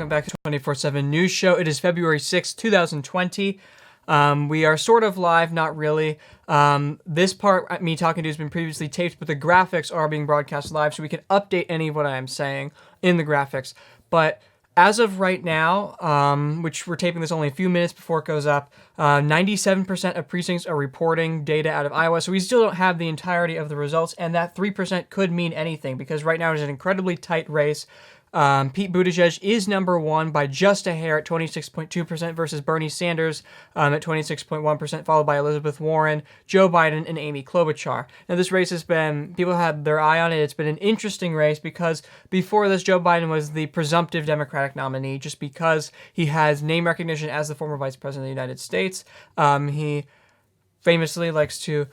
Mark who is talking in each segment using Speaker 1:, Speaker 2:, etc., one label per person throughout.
Speaker 1: welcome back to 24/7 News Show. It is February 6th, 2020. We are sort of live, not really. This part, me talking to you, has been previously taped, but the graphics are being broadcast live, so we can update any of what I am saying in the graphics. But as of right now, which we're taping this only a few minutes before it goes up, 97% of precincts are reporting data out of Iowa, so we still don't have the entirety of the results, and that 3% could mean anything, because right now it is an incredibly tight race. Pete Buttigieg is number one by just a hair at 26.2% versus Bernie Sanders at 26.1%, followed by Elizabeth Warren, Joe Biden, and Amy Klobuchar. Now, this race has been, people had their eye on it. It's been an interesting race because before this, Joe Biden was the presumptive Democratic nominee just because he has name recognition as the former vice president of the United States. He famously likes to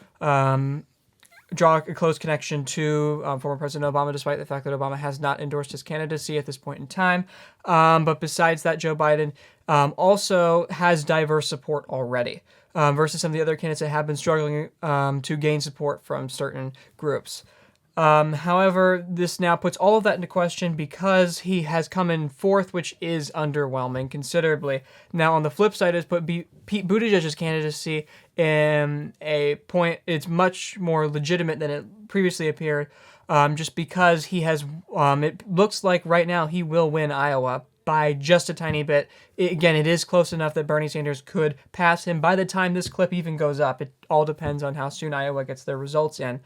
Speaker 1: draw a close connection to former President Obama, despite the fact that Obama has not endorsed his candidacy at this point in time. But besides that, Joe Biden also has diverse support already versus some of the other candidates that have been struggling to gain support from certain groups. However, this now puts all of that into question because he has come in fourth, which is underwhelming considerably. Now, on the flip side, is put Pete Buttigieg's candidacy in a point. It's much more legitimate than it previously appeared, just because he has. It looks like right now he will win Iowa by just a tiny bit. Again, it is close enough that Bernie Sanders could pass him by the time this clip even goes up. It all depends on how soon Iowa gets their results in.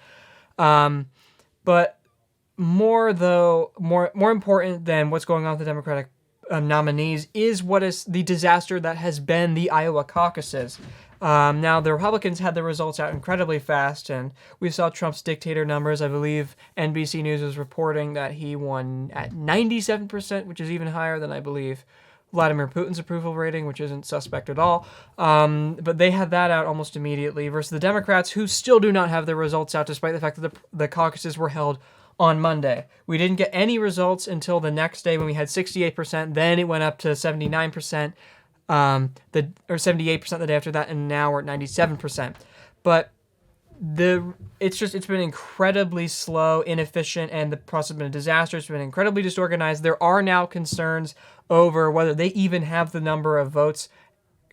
Speaker 1: But more important than what's going on with the Democratic nominees is what is the disaster that has been the Iowa caucuses. Now, the Republicans had the results out incredibly fast, and we saw Trump's dictator numbers. I believe NBC News was reporting that he won at 97%, which is even higher than I believe Vladimir Putin's approval rating, which isn't suspect at all. But they had that out almost immediately versus the Democrats, who still do not have their results out, despite the fact that the caucuses were held on Monday. We didn't get any results until the next day when we had 68%. Then it went up to 79%, or 78% the day after that, and now we're at 97%. But it's been incredibly slow, inefficient, and the process has been a disaster. It's been incredibly disorganized. There are now concerns over whether they even have the number of votes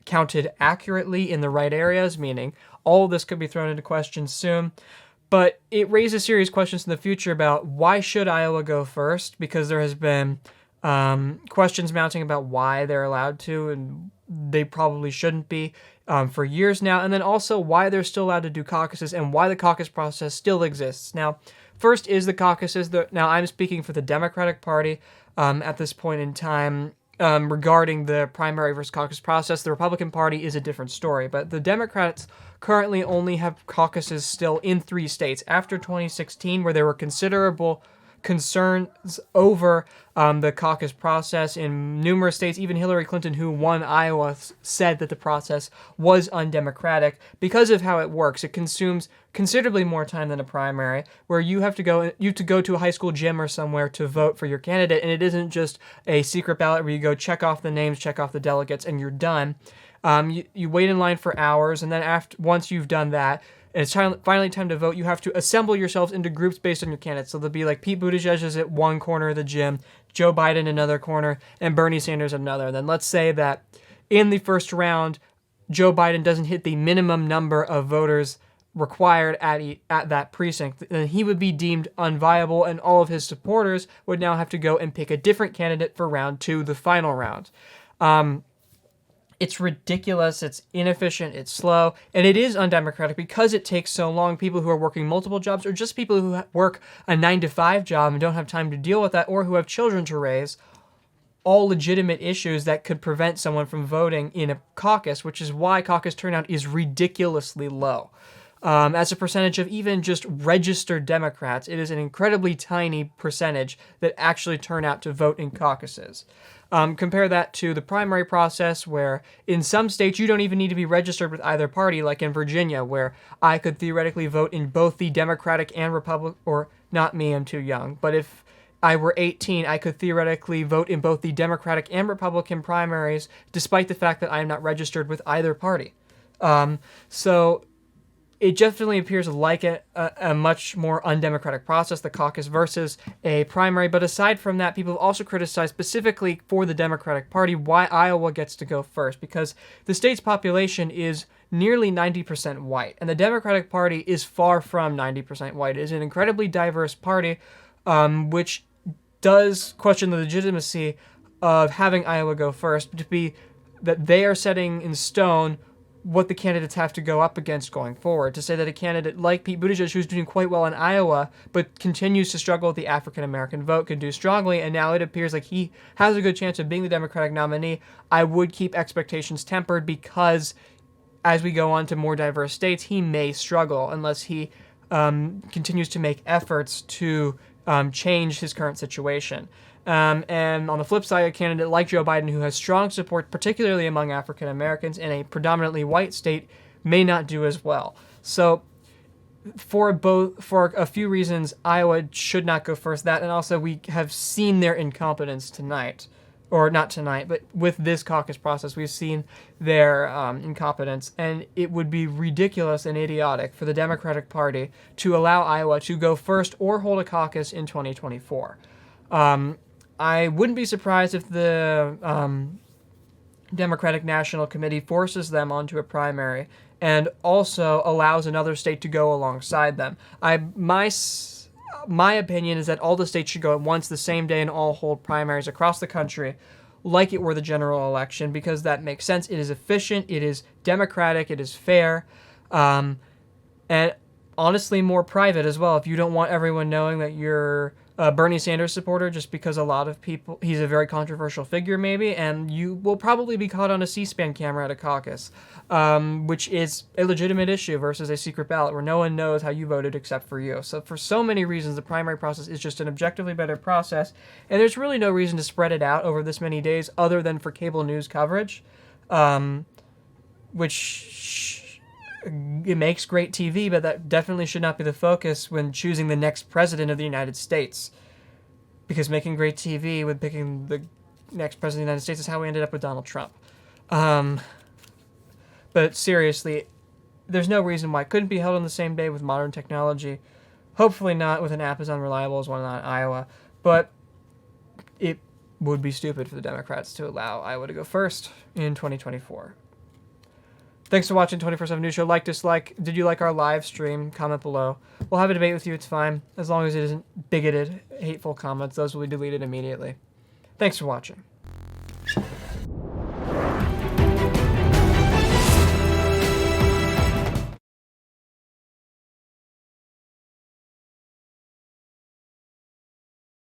Speaker 1: counted accurately in the right areas, meaning all of this could be thrown into question soon. But it raises serious questions in the future about why should Iowa go first, because there has been questions mounting about why they're allowed to, and they probably shouldn't be for years now, and then also why they're still allowed to do caucuses and why the caucus process still exists. Now, first is the caucuses. Now, I'm speaking for the Democratic Party at this point in time regarding the primary versus caucus process. The Republican Party is a different story, but the Democrats currently only have caucuses still in 3 states. After 2016, where there were considerable concerns over the caucus process in numerous states. Even Hillary Clinton, who won Iowa, said that the process was undemocratic because of how it works. It consumes considerably more time than a primary, where you have to go to a high school gym or somewhere to vote for your candidate, and it isn't just a secret ballot where you go check off the names, check off the delegates, and you're done. You wait in line for hours, and then once you've done that, and it's finally time to vote, you have to assemble yourselves into groups based on your candidates. So there'll be like Pete Buttigieg is at one corner of the gym, Joe Biden another corner, and Bernie Sanders another. And then let's say that in the first round, Joe Biden doesn't hit the minimum number of voters required at that precinct. Then he would be deemed unviable, and all of his supporters would now have to go and pick a different candidate for round 2, the final round. It's ridiculous, it's inefficient, it's slow, and it is undemocratic because it takes so long. People who are working multiple jobs, or just people who work a 9-to-5 job and don't have time to deal with that, or who have children to raise, all legitimate issues that could prevent someone from voting in a caucus, which is why caucus turnout is ridiculously low. As a percentage of even just registered Democrats, it is an incredibly tiny percentage that actually turn out to vote in caucuses. Compare that to the primary process, where in some states you don't even need to be registered with either party, like in Virginia, where I could theoretically vote in both the Democratic and Republican, or not me, I'm too young, but if I were 18, I could theoretically vote in both the Democratic and Republican primaries, despite the fact that I am not registered with either party. So it definitely appears like a much more undemocratic process, the caucus versus a primary. But aside from that, people have also criticized specifically for the Democratic Party why Iowa gets to go first, because the state's population is nearly 90% white, and the Democratic Party is far from 90% white. It is an incredibly diverse party, which does question the legitimacy of having Iowa go first, to be that they are setting in stone what the candidates have to go up against going forward. To say that a candidate like Pete Buttigieg, who's doing quite well in Iowa, but continues to struggle with the African-American vote, can do strongly, and now it appears like he has a good chance of being the Democratic nominee, I would keep expectations tempered, because as we go on to more diverse states, he may struggle unless he continues to make efforts to change his current situation. And on the flip side, a candidate like Joe Biden, who has strong support, particularly among African Americans in a predominantly white state, may not do as well. So, for a few reasons, Iowa should not go first. That, and also we have seen their incompetence tonight, or not tonight, but with this caucus process, we've seen their incompetence, and it would be ridiculous and idiotic for the Democratic Party to allow Iowa to go first or hold a caucus in 2024. I wouldn't be surprised if the Democratic National Committee forces them onto a primary and also allows another state to go alongside them. My opinion is that all the states should go at once the same day and all hold primaries across the country like it were the general election, because that makes sense. It is efficient, it is democratic, it is fair, and honestly more private as well. If you don't want everyone knowing that you're a Bernie Sanders supporter, just because a lot of people, he's a very controversial figure maybe, and you will probably be caught on a C-SPAN camera at a caucus, which is a legitimate issue versus a secret ballot where no one knows how you voted except for you. So for so many reasons, the primary process is just an objectively better process, and there's really no reason to spread it out over this many days other than for cable news coverage, which it makes great TV, but that definitely should not be the focus when choosing the next president of the United States. Because making great TV with picking the next president of the United States is how we ended up with Donald Trump. But seriously, there's no reason why it couldn't be held on the same day with modern technology. Hopefully not with an app as unreliable as one in Iowa. But it would be stupid for the Democrats to allow Iowa to go first in 2024. Thanks for watching 24/7 News Show. Like, dislike. Did you like our live stream? Comment below. We'll have a debate with you. It's fine. As long as it isn't bigoted, hateful comments. Those will be deleted immediately. Thanks for watching.